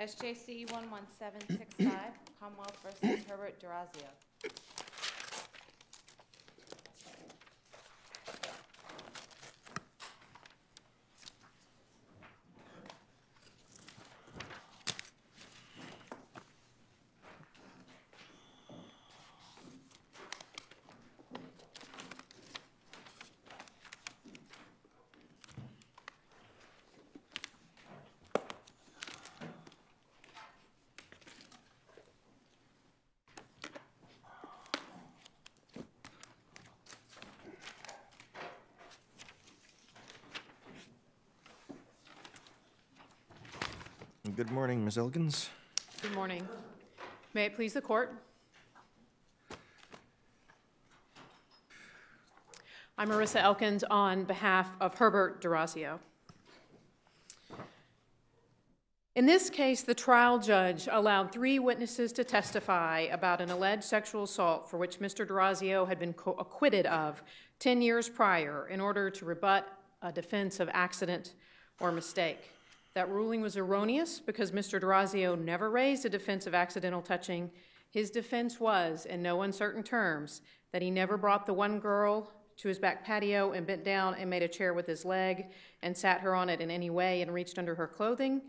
SJC-11765, Commonwealth versus Herbert Dorazio. Good morning, Ms. Elkins. Good morning. May it please the court? I'm Marissa Elkins on behalf of Herbert Dorazio. In this case, the trial judge allowed 3 witnesses to testify about an alleged sexual assault for which Mr. Dorazio had been acquitted of 10 years prior in order to rebut a defense of accident or mistake. That ruling was erroneous because Mr. Dorazio never raised a defense of accidental touching. His defense was, in no uncertain terms, that he never brought the one girl to his back patio and bent down and made a chair with his leg and sat her on it in any way and reached under her clothing,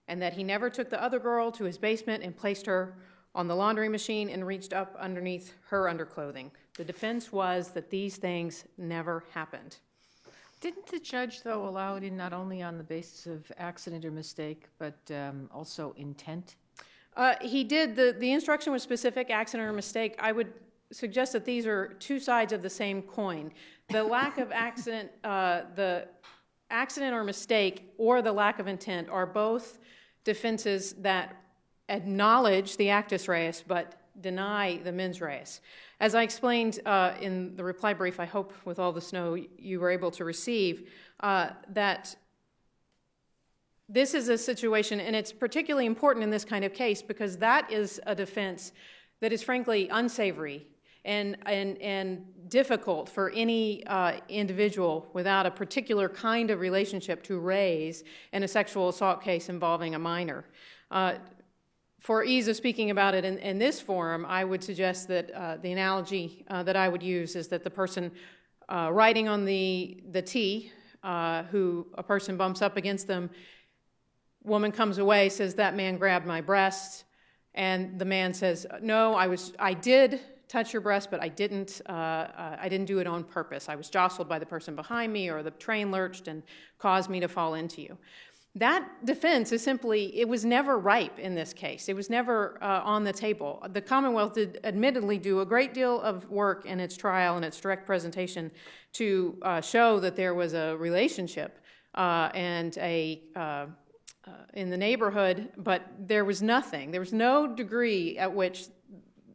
and that he never took the other girl to his basement and placed her on the laundry machine and reached up underneath her underclothing. The defense was that these things never happened. Didn't the judge, though, allow it in not only on the basis of accident or mistake, but also intent? He did. The instruction was specific, accident or mistake. I would suggest that these are 2 sides of the same coin. The lack of accident, the accident or mistake, or the lack of intent are both defenses that acknowledge the actus reus but deny the mens reus. As I explained in the reply brief, I hope with all the snow you were able to receive, that this is a situation, and it's particularly important in this kind of case because that is a defense that is frankly unsavory and difficult for any individual without a particular kind of relationship to raise in a sexual assault case involving a minor. For ease of speaking about it in this forum, I would suggest that the analogy that I would use is that the person riding on the T, who a person bumps up against them, woman comes away, says, "That man grabbed my breast," and the man says, "No, I did touch your breast, but I didn't do it on purpose. I was jostled by the person behind me, or the train lurched and caused me to fall into you." That defense is simply, it was never ripe in this case. It was never on the table. The Commonwealth did admittedly do a great deal of work in its trial and its direct presentation to show that there was a relationship and in the neighborhood, but there was nothing. There was no degree at which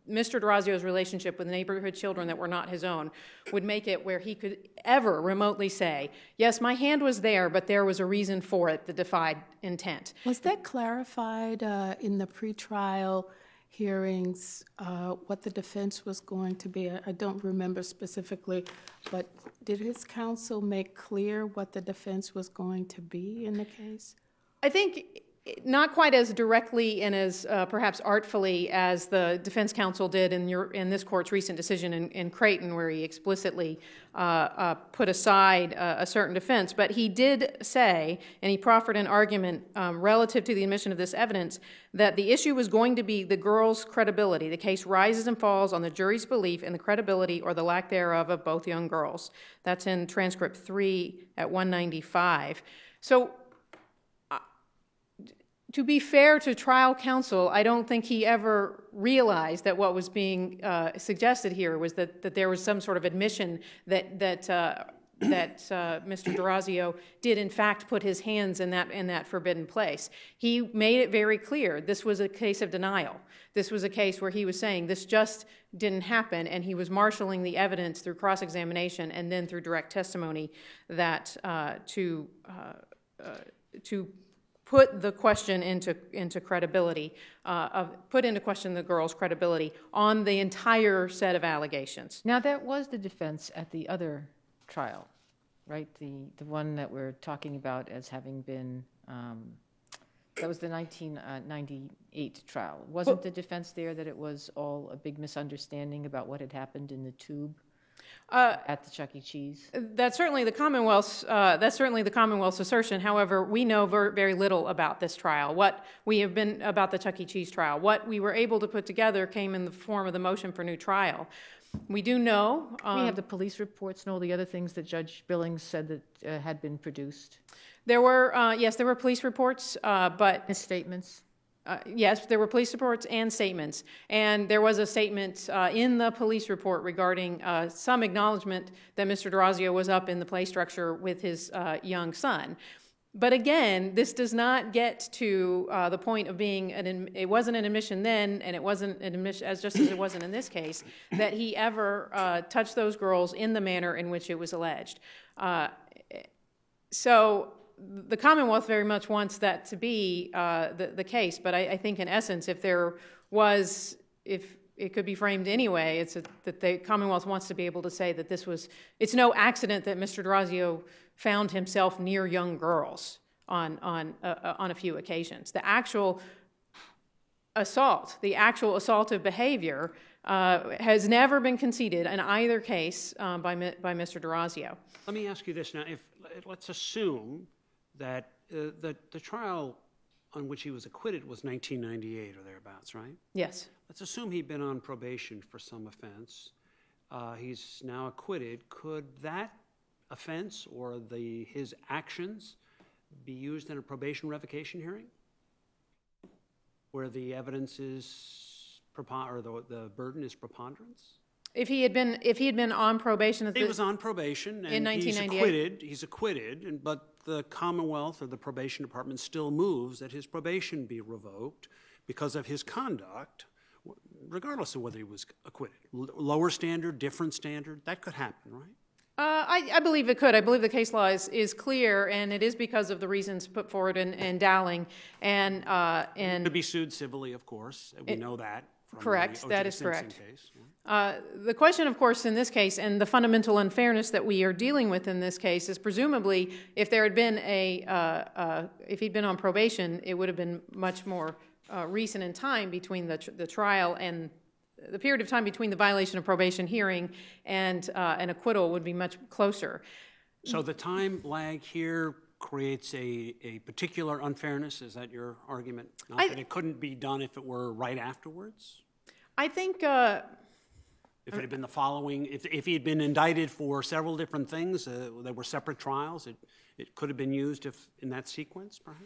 Mr. Dorazio's relationship with neighborhood children that were not his own would make it where he could ever remotely say, yes, my hand was there, but there was a reason for it that defied intent. Was that clarified in the pretrial hearings, what the defense was going to be? I don't remember specifically, but did his counsel make clear what the defense was going to be in the case? I think not quite as directly and as perhaps artfully as the defense counsel did in this court's recent decision in Creighton, where he explicitly put aside a certain defense. But he did say, and he proffered an argument relative to the admission of this evidence, that the issue was going to be the girl's credibility. The case rises and falls on the jury's belief in the credibility or the lack thereof of both young girls. That's in transcript 3 at 195. So, to be fair to trial counsel, I don't think he ever realized that what was being suggested here was that there was some sort of admission that Mr. Dorazio did in fact put his hands in that forbidden place. He made it very clear this was a case of denial. This was a case where he was saying this just didn't happen, and he was marshaling the evidence through cross-examination and then through direct testimony that to put the question into credibility, put into question the girl's credibility on the entire set of allegations. Now, that was the defense at the other trial, right? The one that we're talking about as having been That was the 1998 trial. Wasn't the defense there that it was all a big misunderstanding about what had happened in the tube at the Chuck E. Cheese? That's certainly the Commonwealth's assertion. However, we know very little about this trial. About the Chuck E. Cheese trial. What we were able to put together came in the form of the motion for new trial. We do know. We have the police reports and all the other things that Judge Billings said that had been produced. There were there were police reports, but Statements. Yes, there were police reports and statements, and there was a statement in the police report regarding some acknowledgement that Mr. Dorazio was up in the play structure with his young son. But again, this does not get to the point of being it wasn't an admission then, and it wasn't an admission, just as it wasn't in this case, that he ever touched those girls in the manner in which it was alleged. So the Commonwealth very much wants that to be the case, but I think in essence, if it could be framed anyway, it's that the Commonwealth wants to be able to say that it's no accident that Mr. Dorazio found himself near young girls on a few occasions. The actual assaultive behavior has never been conceded in either case by Mr. Dorazio. Let me ask you this now. Let's assume that the trial on which he was acquitted was 1998 or thereabouts, right? Yes. Let's assume he'd been on probation for some offense. He's now acquitted. Could that offense or his actions be used in a probation revocation hearing where the evidence is the burden is preponderance? If he had been on probation he was on probation and in 1998. He's acquitted, but the Commonwealth or the probation department still moves that his probation be revoked because of his conduct, regardless of whether he was acquitted. Lower standard, different standard, that could happen, right? I believe it could. I believe the case law is clear, and it is because of the reasons put forward in Dowling. And could be sued civilly, of course. We know that. Correct. That is correct. Case. Yeah. The question, of course, in this case, and the fundamental unfairness that we are dealing with in this case, is presumably if there had been if he'd been on probation, it would have been much more recent in time between the trial and the period of time between the violation of probation hearing and an acquittal would be much closer. So the time lag here creates a particular unfairness? Is that your argument? Not that it couldn't be done if it were right afterwards? I think... if it had been the following, if he had been indicted for several different things, there were separate trials, it could have been used in that sequence, perhaps?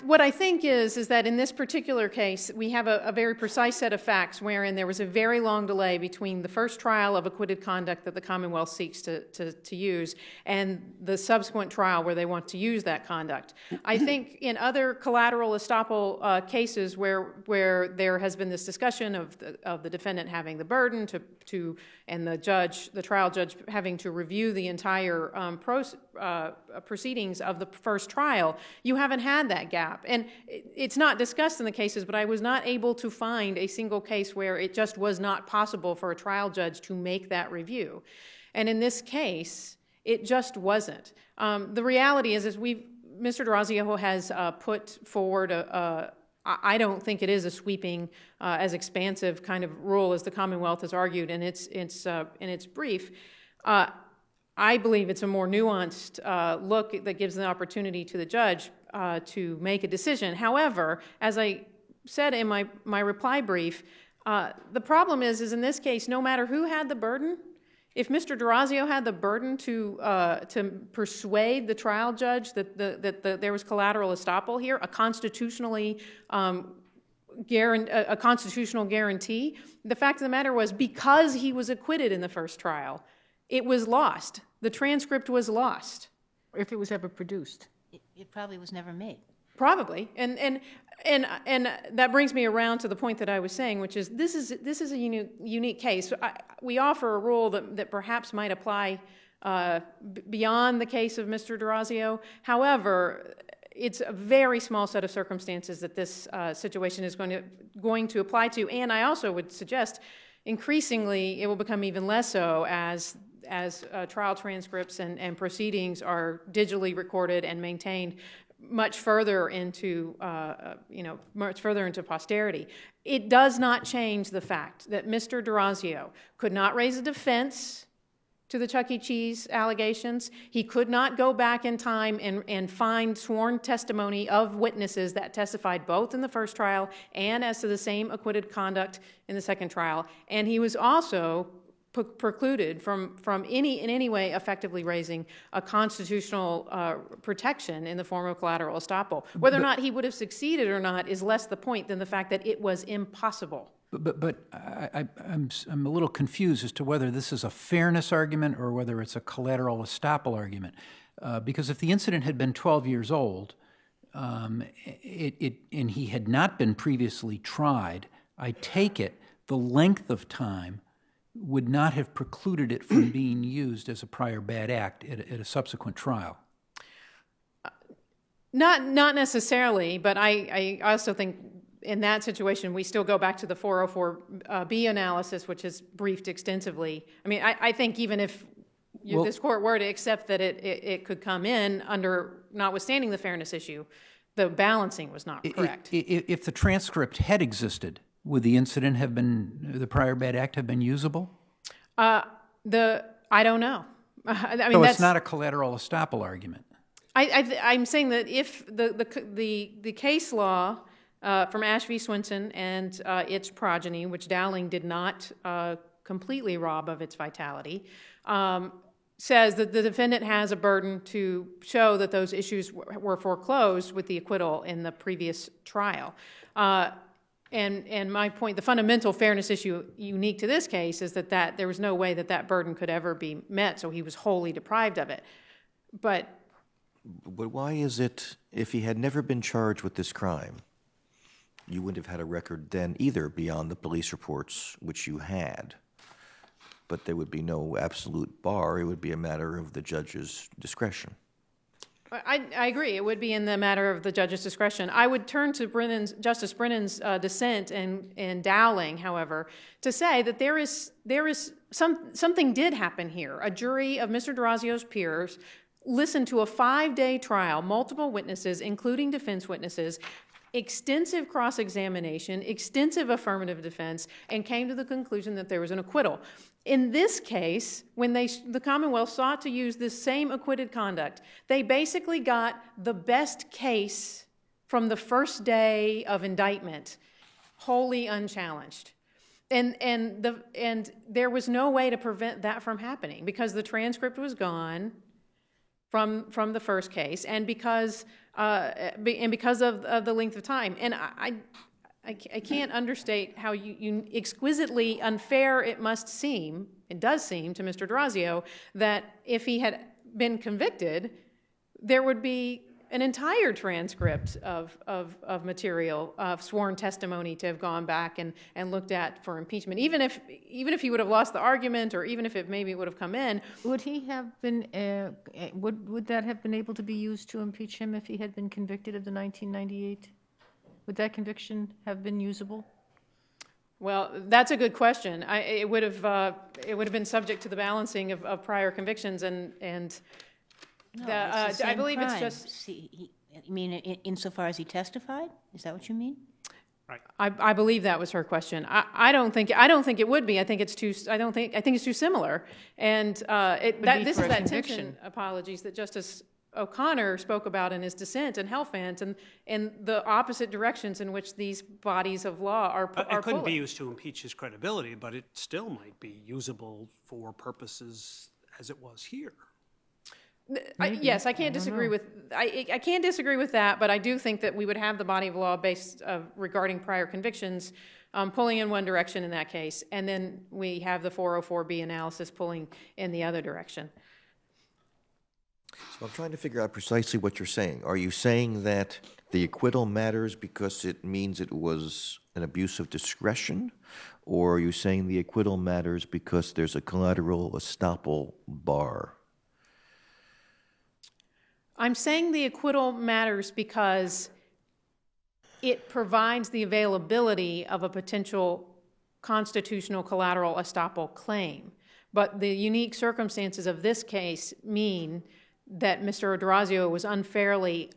What I think is that in this particular case, we have a very precise set of facts wherein there was a very long delay between the first trial of acquitted conduct that the Commonwealth seeks to use and the subsequent trial where they want to use that conduct. I think in other collateral estoppel cases where there has been this discussion of the defendant having the burden and the trial judge having to review the entire proceedings of the first trial, you haven't had that gap. And it's not discussed in the cases, but I was not able to find a single case where it just was not possible for a trial judge to make that review. And in this case, it just wasn't. The reality is Mr. Dorazio has put forward I don't think it is a sweeping, as expansive kind of rule as the Commonwealth has argued in its brief. I believe it's a more nuanced look that gives the opportunity to the judge to make a decision. However, as I said in my reply brief, the problem is in this case, no matter who had the burden, if Mr. Dorazio had the burden to persuade the trial judge that there was collateral estoppel here, a constitutional guarantee, the fact of the matter was because he was acquitted in the first trial, it was lost. The transcript was lost. If it was ever produced. It probably was never made. Probably, and that brings me around to the point that I was saying, which is this is a unique case. We offer a rule that perhaps might apply beyond the case of Mr. Dorazio. However, it's a very small set of circumstances that this situation is going to apply to, and I also would suggest increasingly it will become even less so as trial transcripts and proceedings are digitally recorded and maintained much further into, much further into posterity. It does not change the fact that Mr. Dorazio could not raise a defense to the Chuck E. Cheese allegations. He could not go back in time and find sworn testimony of witnesses that testified both in the first trial and as to the same acquitted conduct in the second trial. And he was also precluded from in any way effectively raising a constitutional protection in the form of collateral estoppel. Whether or not he would have succeeded or not is less the point than the fact that it was impossible. But I'm a little confused as to whether this is a fairness argument or whether it's a collateral estoppel argument. Because if the incident had been 12 years old and he had not been previously tried, I take it the length of time would not have precluded it from being used as a prior bad act at a subsequent trial. Not necessarily, but I also think in that situation we still go back to the 404B analysis, which is briefed extensively. I mean, I think even if this court were to accept that it could come in under, notwithstanding the fairness issue, the balancing was not correct. If the transcript had existed, would the incident have been, the prior bad act have been usable? I don't know. I mean, so that's it's not a collateral estoppel argument. I'm saying that if the case law from Ash v. Swinson and its progeny, which Dowling did not completely rob of its vitality, says that the defendant has a burden to show that those issues were foreclosed with the acquittal in the previous trial. And my point, the fundamental fairness issue unique to this case is that there was no way that burden could ever be met, so he was wholly deprived of it. But why is it, if he had never been charged with this crime, you wouldn't have had a record then either beyond the police reports, which you had? But there would be no absolute bar. It would be a matter of the judge's discretion. I agree. It would be in the matter of the judge's discretion. I would turn to Justice Brennan's dissent in Dowling, however, to say that there is something did happen here. A jury of Mr. Dorazio's peers listened to a 5-day trial, multiple witnesses, including defense witnesses, extensive cross-examination, extensive affirmative defense, and came to the conclusion that there was an acquittal. In this case, when the Commonwealth sought to use this same acquitted conduct, they basically got the best case from the first day of indictment, wholly unchallenged. And there was no way to prevent that from happening because the transcript was gone from the first case, and because of the length of time. And I can't understate how you exquisitely unfair it must seem, it does seem to Mr. Dorazio, that if he had been convicted, there would be an entire transcript of material, of sworn testimony to have gone back and looked at for impeachment. Even if he would have lost the argument, or even if it maybe would have come in. Would he have been, would that have been able to be used to impeach him if he had been convicted of the 1998? Would that conviction have been usable? Well, that's a good question. It would have been subject to the balancing of prior convictions, and No, it's the same I believe crime. it's just. See, you mean insofar as he testified? Is that what you mean? I believe that was her question. I don't think it would be. I think it's too similar. And this is that tension. Apologies that Justice O'Connor spoke about in his dissent in Helfand, and the opposite directions in which these bodies of law are It couldn't be pulling. used to impeach his credibility, but it still might be usable for purposes as it was here. Yes, I can't disagree with. I can't disagree with that, but I do think that we would have the body of law based regarding prior convictions pulling in one direction in that case, and then we have the 404B analysis pulling in the other direction. So I'm trying to figure out precisely what you're saying. Are you saying that the acquittal matters because it means it was an abuse of discretion? Or are you saying the acquittal matters because there's a collateral estoppel bar? I'm saying the acquittal matters because it provides the availability of a potential constitutional collateral estoppel claim. But the unique circumstances of this case mean that Mr. Dorazio was unfairly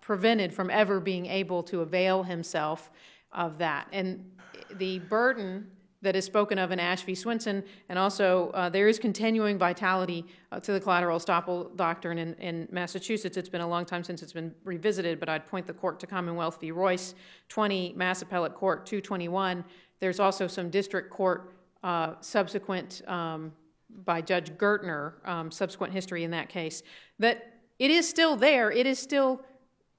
prevented from ever being able to avail himself of that. And the burden that is spoken of in Ash v. Swinson, and also there is continuing vitality to the collateral estoppel doctrine in Massachusetts. It's been a long time since it's been revisited, but I'd point the court to Commonwealth v. Royce, 20 Mass Appellate Court 221. There's also some district court subsequent by Judge Gertner, subsequent history in that case, that it is still there. It is still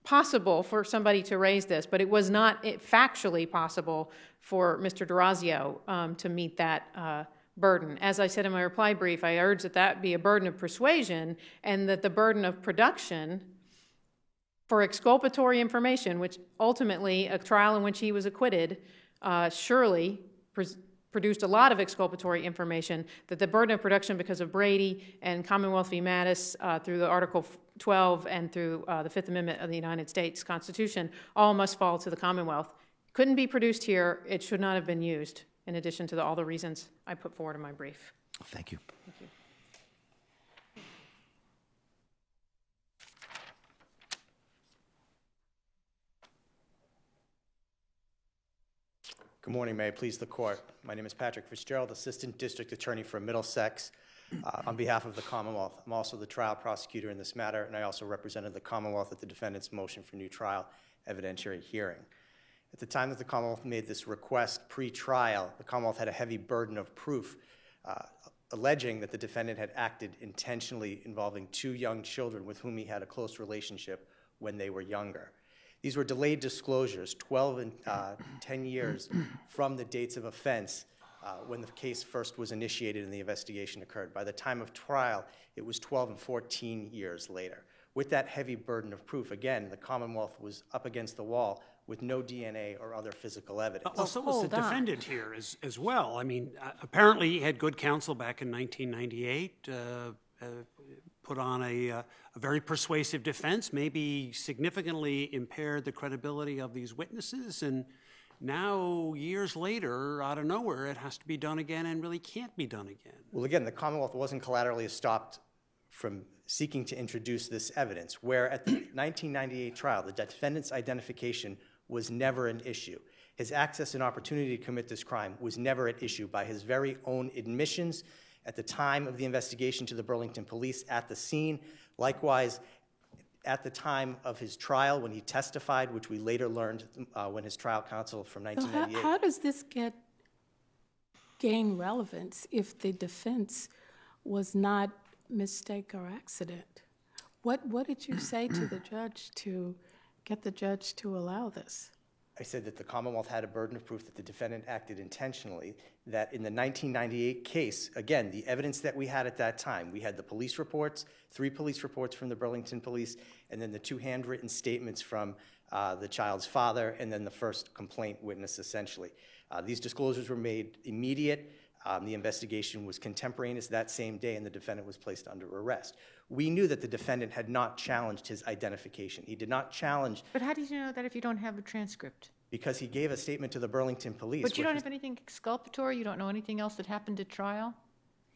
possible for somebody to raise this, but it was not factually possible for Mr. Dorazio to meet that burden. As I said in my reply brief, I urge that that be a burden of persuasion and that the burden of production for exculpatory information, which ultimately a trial in which he was acquitted surely produced a lot of exculpatory information, that the burden of production because of Brady and Commonwealth v. Mattis through the Article 12 and through the Fifth Amendment of the United States Constitution all must fall to the Commonwealth. Couldn't be produced here. It should not have been used, in addition to all the reasons I put forward in my brief. Thank you. Thank you. Good morning, may it please the court. My name is Patrick Fitzgerald, Assistant District Attorney for Middlesex. On behalf of the Commonwealth, I'm also the trial prosecutor in this matter, and I also represented the Commonwealth at the defendant's motion for new trial evidentiary hearing. At the time that the Commonwealth made this request pre-trial, the Commonwealth had a heavy burden of proof alleging that the defendant had acted intentionally involving 2 young children with whom he had a close relationship when they were younger. These were delayed disclosures, 12 and 10 years from the dates of offense when the case first was initiated and the investigation occurred. By the time of trial, it was 12 and 14 years later. With that heavy burden of proof, again, the Commonwealth was up against the wall with no DNA or other physical evidence. Well, so was the defendant here as well. I mean, apparently he had good counsel back in 1998, put on a very persuasive defense, maybe significantly impaired the credibility of these witnesses, and now, years later, out of nowhere, it has to be done again and really can't be done again. Well, again, the Commonwealth wasn't collaterally stopped from seeking to introduce this evidence, where at the 1998 trial, the defendant's identification was never an issue. His access and opportunity to commit this crime was never at issue by his very own admissions at the time of the investigation to the Burlington police at the scene. Likewise, at the time of his trial when he testified, which we later learned when his trial counsel from 1998. So how does this gain relevance if the defense was not mistake or accident? What did you say to the judge to get the judge to allow this? I said that the Commonwealth had a burden of proof that the defendant acted intentionally, that in the 1998 case, again, the evidence that we had at that time, we had the police reports, 3 police reports from the Burlington police, and then the 2 handwritten statements from the child's father, and then the first complaint witness, essentially. These disclosures were made immediate. The investigation was contemporaneous that same day, and the defendant was placed under arrest. We knew that the defendant had not challenged his identification. He did not challenge. But how did you know that if you don't have a transcript? Because he gave a statement to the Burlington police. But you don't have anything exculpatory? You don't know anything else that happened at trial?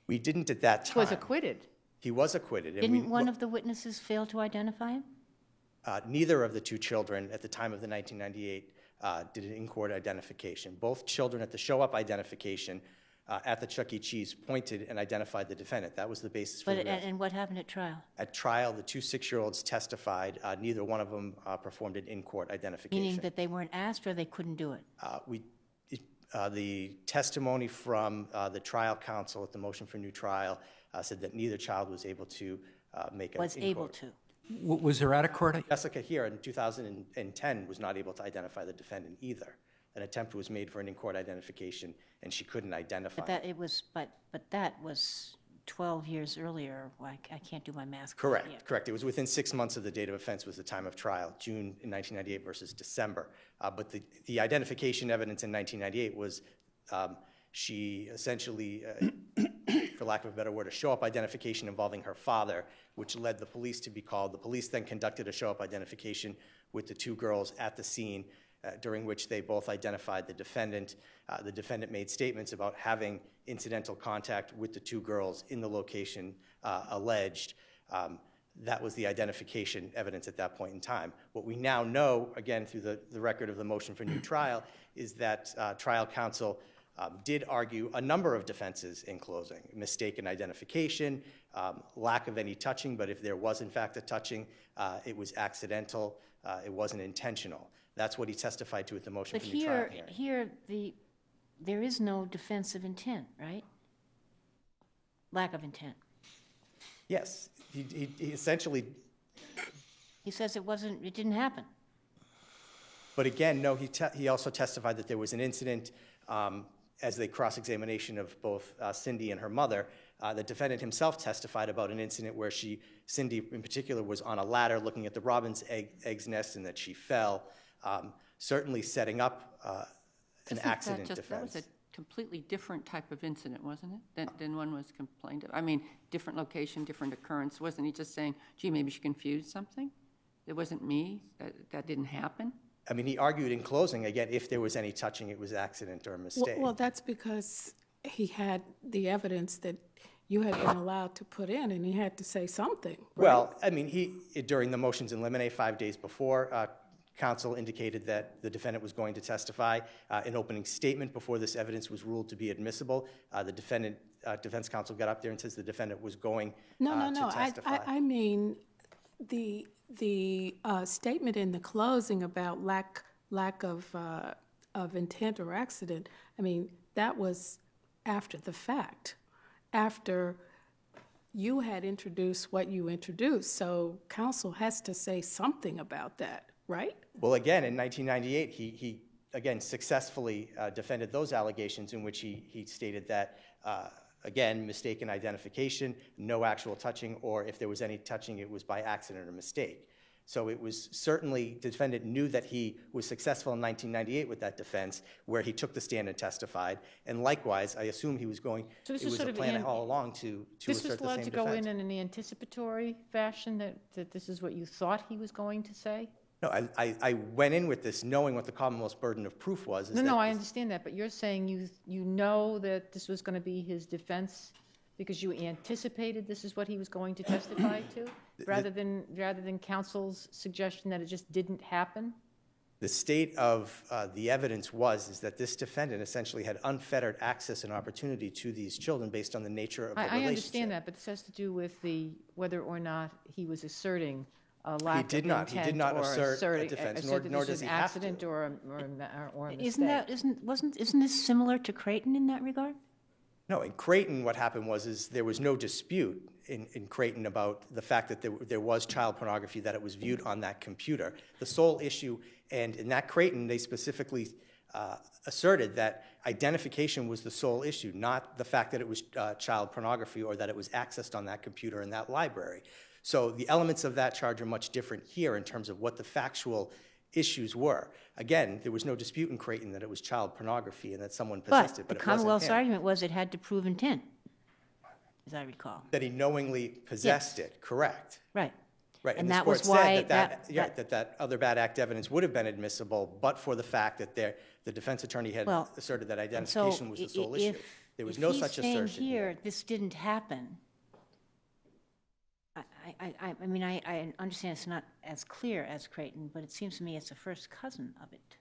We didn't at that time. He was acquitted. He was acquitted. Didn't one of the witnesses fail to identify him? Neither of the 2 children at the time of the 1998 did an in-court identification. Both children at the show-up identification at the Chuck E. Cheese pointed and identified the defendant. That was the basis for the arrest. And what happened at trial? At trial, the 2 6-year-olds testified. Neither one of them performed an in-court identification. Meaning that they weren't asked or they couldn't do it? The testimony from the trial counsel at the motion for new trial said that neither child was able to make an Was able to. Was there out-of-court? Jessica here in 2010 was not able to identify the defendant either. An attempt was made for an in-court identification, and she couldn't identify. But that was 12 years earlier. I can't do my math. Correct, correct. It was within 6 months of the date of offense was the time of trial, June in 1998 versus December. But the identification evidence in 1998 was she essentially, for lack of a better word, a show-up identification involving her father, which led the police to be called. The police then conducted a show-up identification with the 2 girls at the scene, during which they both identified the defendant. The defendant made statements about having incidental contact with the 2 girls in the location alleged. that was the identification evidence at that point in time. What we now know, again, through the record of the motion for new trial, is that trial counsel did argue a number of defenses in closing: mistaken identification, lack of any touching, but if there was in fact a touching, it was accidental, it wasn't intentional. That's what he testified to at the motion for new trial hearing. But here, there is no defense of intent, right? Lack of intent. Yes, he essentially. He says it didn't happen. But again, no, he also testified that there was an incident as the cross-examination of both Cindy and her mother. The defendant himself testified about an incident where Cindy in particular, was on a ladder looking at the robin's eggs nest and that she fell, certainly setting up an accident defense. That was a completely different type of incident, wasn't it, than one was complained of? I mean, different location, different occurrence. Wasn't he just saying, gee, maybe she confused something? It wasn't me? That didn't happen? I mean, he argued in closing, again, if there was any touching, it was accident or a mistake. Well, that's because he had the evidence that you had been allowed to put in, and he had to say something. Right? Well, I mean, during the motions in limine 5 days before, counsel indicated that the defendant was going to testify. An opening statement before this evidence was ruled to be admissible. The defense counsel got up there and says the defendant was going to testify. I mean, the statement in the closing about lack of intent or accident, I mean, that was after the fact, after you had introduced what you introduced. So counsel has to say something about that, right? Well, again, in 1998, he again successfully defended those allegations in which he stated that, again, mistaken identification, no actual touching, or if there was any touching, it was by accident or mistake. So it was certainly, the defendant knew that he was successful in 1998 with that defense, where he took the stand and testified. And likewise, I assume he was going, So this it was was sort a of plan all along to This assert was the allowed same to go defense. in an anticipatory fashion, that this is what you thought he was going to say? No, I went in with this knowing what the Commonwealth's burden of proof was. No, I understand that, but you're saying you know that this was going to be his defense because you anticipated this is what he was going to testify to, rather than counsel's suggestion that it just didn't happen? The state of the evidence is that this defendant essentially had unfettered access and opportunity to these children based on the nature of the relationship. I understand that, but this has to do with whether or not he was asserting a lack of intent. He did not assert a defense, nor does he have to. Accident or a mistake. Isn't this similar to Creighton in that regard? No, in Creighton, what happened is there was no dispute in Creighton about the fact that there was child pornography, that it was viewed on that computer. The sole issue, and in that Creighton, they specifically asserted that identification was the sole issue, not the fact that it was child pornography or that it was accessed on that computer in that library. So the elements of that charge are much different here in terms of what the factual issues were. Again, there was no dispute in Creighton that it was child pornography and that someone possessed it, but the it wasn't Commonwealth's him. argument was it had to prove intent, as I recall. That he knowingly possessed it, correct. Right. Right, And this that court was why said that other bad act evidence would have been admissible, but for the fact that the defense attorney had asserted that identification was the sole issue. There was no such assertion. If he's saying here this didn't happen, I mean, I understand it's not as clear as Creighton, but it seems to me it's a first cousin of it.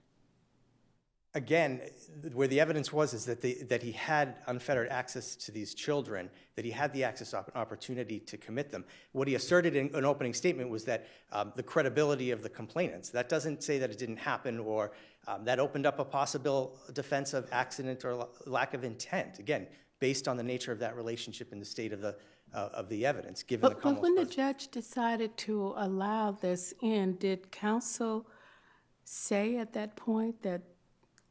Again, where the evidence is that he had unfettered access to these children, that he had the access opportunity to commit them. What he asserted in an opening statement was that the credibility of the complainants. That doesn't say that it didn't happen, or that opened up a possible defense of accident or lack of intent. Again, based on the nature of that relationship and the state of the evidence, given the Commonwealth's. But when the judge decided to allow this in, did counsel say at that point that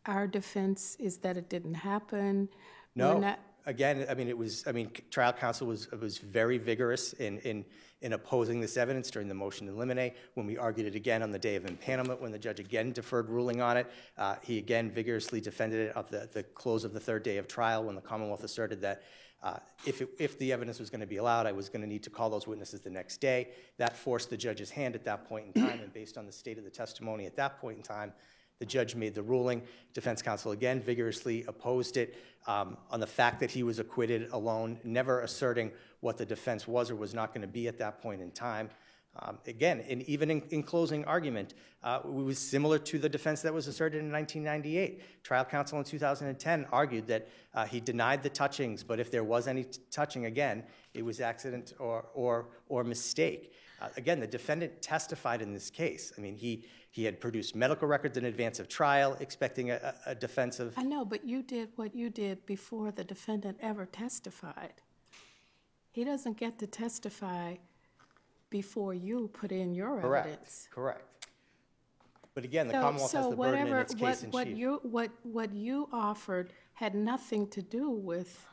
our defense is that it didn't happen? No. Again, I mean, trial counsel was very vigorous in opposing this evidence during the motion in limine. When we argued it again on the day of impanelment, when the judge again deferred ruling on it, he again vigorously defended it at the close of the third day of trial, when the Commonwealth asserted that if the evidence was going to be allowed, I was going to need to call those witnesses the next day. That forced the judge's hand at that point in time, and based on the state of the testimony at that point in time, The judge made the ruling. Defense counsel again vigorously opposed it on the fact that he was acquitted alone, never asserting what the defense was or was not going to be at that point in time. Again, even in closing argument, it was similar to the defense that was asserted in 1998. Trial counsel in 2010 argued that he denied the touchings, but if there was any touching again, it was accident or mistake. Again, the defendant testified in this case. I mean, he had produced medical records in advance of trial, expecting a defensive. I know, but you did what you did before the defendant ever testified. He doesn't get to testify before you put in your evidence. Correct. But again, the Commonwealth has the burden in its case in chief. What you offered had nothing to do with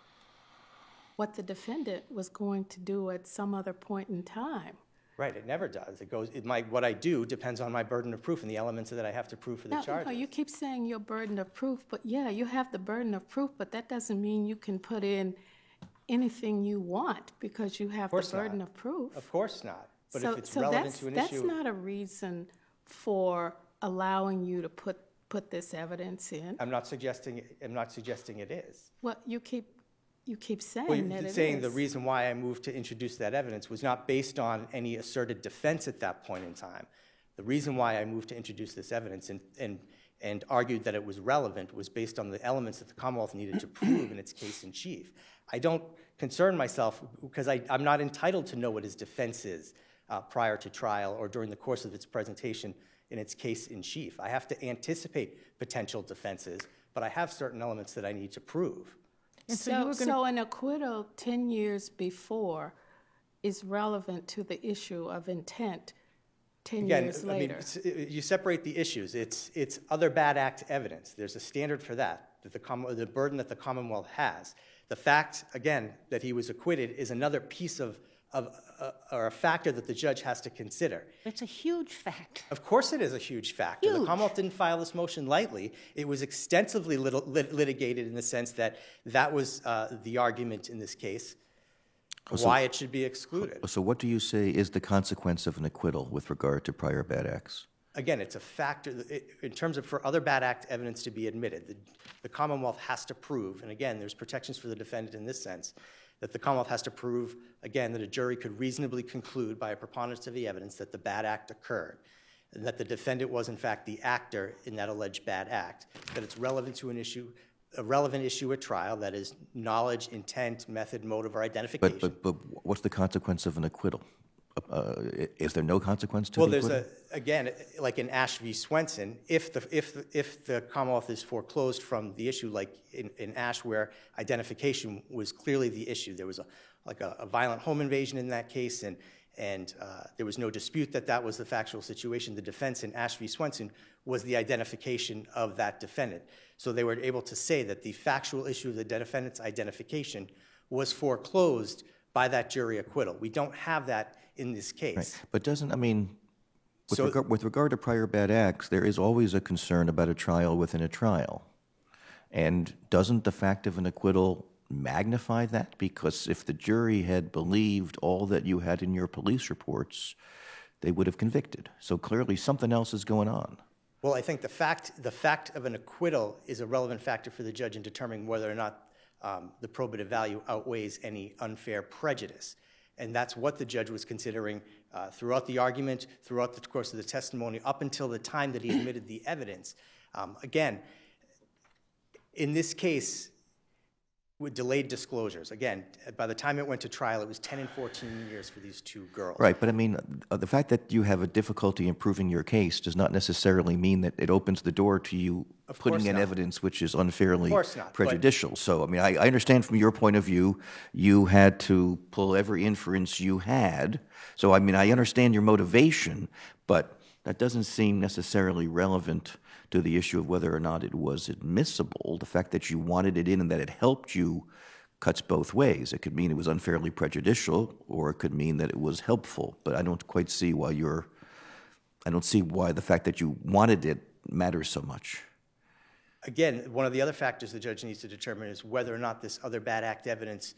what the defendant was going to do at some other point in time. Right, it never does. What I do depends on my burden of proof and the elements that I have to prove for the charges. No, you keep saying your burden of proof, but yeah, you have the burden of proof, but that doesn't mean you can put in anything you want because you have the burden of proof. Of course not. But if it's relevant to an issue. That's not a reason for allowing you to put this evidence in. I'm not suggesting it is. Well, you keep saying Well, that it is. saying the reason why I moved to introduce that evidence was not based on any asserted defense at that point in time. The reason why I moved to introduce this evidence and argued that it was relevant was based on the elements that the Commonwealth needed to prove in its case in chief. I don't concern myself because I'm not entitled to know what his defense is prior to trial or during the course of its presentation in its case in chief. I have to anticipate potential defenses, but I have certain elements that I need to prove. And so an acquittal 10 years before is relevant to the issue of intent 10 years later. I mean, you separate the issues. It's other bad act evidence. There's a standard for that the burden that the Commonwealth has. The fact, again, that he was acquitted is another piece or a factor that the judge has to consider. It's a huge fact. Of course it is a huge factor. Huge. The Commonwealth didn't file this motion lightly. It was extensively litigated in the sense that that was the argument in this case, why it should be excluded. So what do you say is the consequence of an acquittal with regard to prior bad acts? Again, it's a factor. In terms of for other bad act evidence to be admitted, the Commonwealth has to prove, and again, there's protections for the defendant in this sense, that the Commonwealth has to prove, again, that a jury could reasonably conclude by a preponderance of the evidence that the bad act occurred, and that the defendant was, in fact, the actor in that alleged bad act, that it's relevant to an issue, a relevant issue at trial, that is knowledge, intent, method, motive, or identification. But what's the consequence of an acquittal? Is there no consequence to well, the there's acquittal? again, like in Ash v. Swenson, if the Commonwealth is foreclosed from the issue, like in Ash where identification was clearly the issue, there was a violent home invasion in that case, and there was no dispute that that was the factual situation. The defense in Ash v. Swenson was the identification of that defendant. So they were able to say that the factual issue of the defendant's identification was foreclosed by that jury acquittal. We don't have that in this case. Right. But with regard to prior bad acts, there is always a concern about a trial within a trial. And doesn't the fact of an acquittal magnify that? Because if the jury had believed all that you had in your police reports, they would have convicted. So clearly something else is going on. Well, I think the fact of an acquittal is a relevant factor for the judge in determining whether or not the probative value outweighs any unfair prejudice. And that's what the judge was considering throughout the argument, throughout the course of the testimony, up until the time that he admitted the evidence. Again, in this case, with delayed disclosures, again, by the time it went to trial, it was 10 and 14 years for these two girls. Right, but I mean, the fact that you have a difficulty in proving your case does not necessarily mean that it opens the door to you putting in evidence which is unfairly prejudicial. So, I mean, I understand from your point of view, you had to pull every inference you had. So, I mean, I understand your motivation, but that doesn't seem necessarily relevant to the issue of whether or not it was admissible. The fact that you wanted it in and that it helped you cuts both ways. It could mean it was unfairly prejudicial, or it could mean that it was helpful. But I don't quite see why the fact that you wanted it matters so much. Again, one of the other factors the judge needs to determine is whether or not this other bad act evidence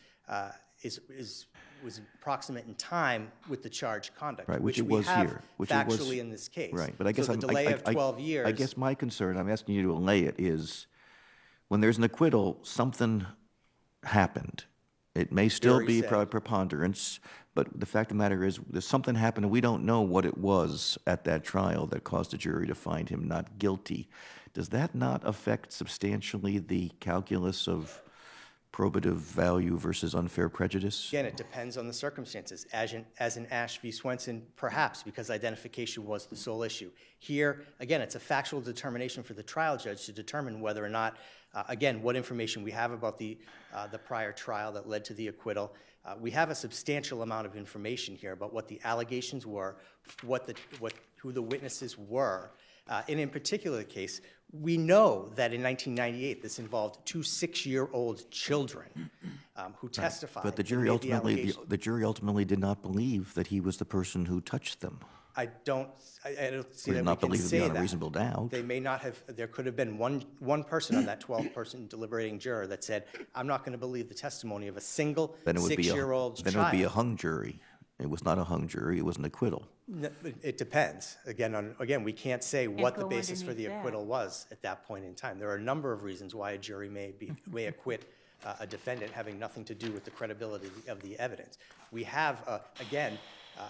was proximate in time with the charged conduct, Right, which it we was have here, which it was- factually in this case. Right, but I guess so the delay of 12 years. I guess my concern, I'm asking you to allay it, is when there's an acquittal, something happened. It may still Jury be said. preponderance, but the fact of the matter is, there's something happened, and we don't know what it was at that trial that caused the jury to find him not guilty. Does that not affect substantially the calculus of probative value versus unfair prejudice? Again, it depends on the circumstances. As in Ash v. Swenson, perhaps, because identification was the sole issue. Here, again, it's a factual determination for the trial judge to determine whether or not, again, what information we have about the prior trial that led to the acquittal. We have a substantial amount of information here about what the allegations were, who the witnesses were. And in particular case, we know that in 1998, this involved two 6-year-old children who testified. But the and jury made the ultimately, allegation. the jury ultimately did not believe that he was the person who touched them. I don't see Or that did we not can believe it say beyond a that. reasonable doubt. They may not have, there could have been one person on that 12-person deliberating juror that said, I'm not going to believe the testimony of a single Then it would be a, 6-year-old child. then it would be a hung jury. It was not a hung jury, it was an acquittal. No, it depends. Again, we can't say what the go basis for the underneath that. acquittal was at that point in time. There are a number of reasons why a jury may acquit a defendant having nothing to do with the credibility of the evidence. We have, again,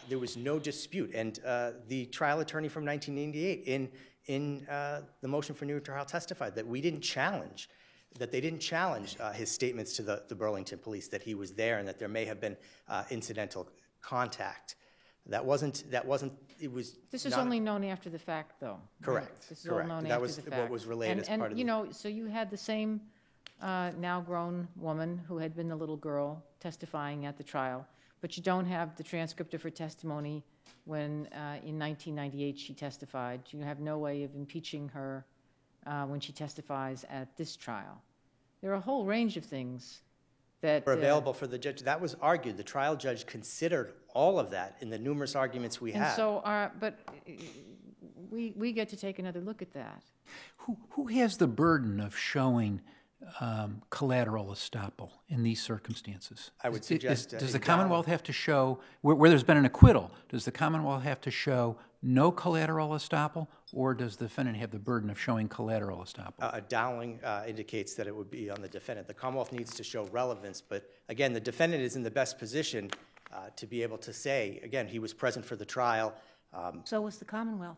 there was no dispute, and the trial attorney from 1998 in the motion for new trial testified that they didn't challenge his statements to the Burlington police that he was there and that there may have been incidental contact. That wasn't, it was This is not- only known after the fact, though. right? Correct, This is all correct. known That after was the what fact. was relayed as part of And, you know, so you had the same now-grown woman who had been the little girl testifying at the trial, but you don't have the transcript of her testimony when, in 1998, she testified. You have no way of impeaching her when she testifies at this trial. There are a whole range of things that were available for the judge. That was argued. The trial judge considered all of that in the numerous arguments we and had. so, but we get to take another look at that. Who has the burden of showing collateral estoppel in these circumstances? I would suggest, Does the in Commonwealth have to show, where there's been an acquittal, does the Commonwealth have to show no collateral estoppel, or does the defendant have the burden of showing collateral estoppel? Dowling indicates that it would be on the defendant. The Commonwealth needs to show relevance, but again, the defendant is in the best position to be able to say, again, he was present for the trial. So was the Commonwealth.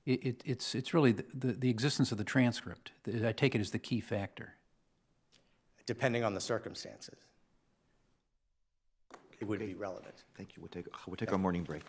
It's really the existence of the transcript. I take it as the key factor. Depending on the circumstances, it would be relevant. Thank you. We'll take our morning break.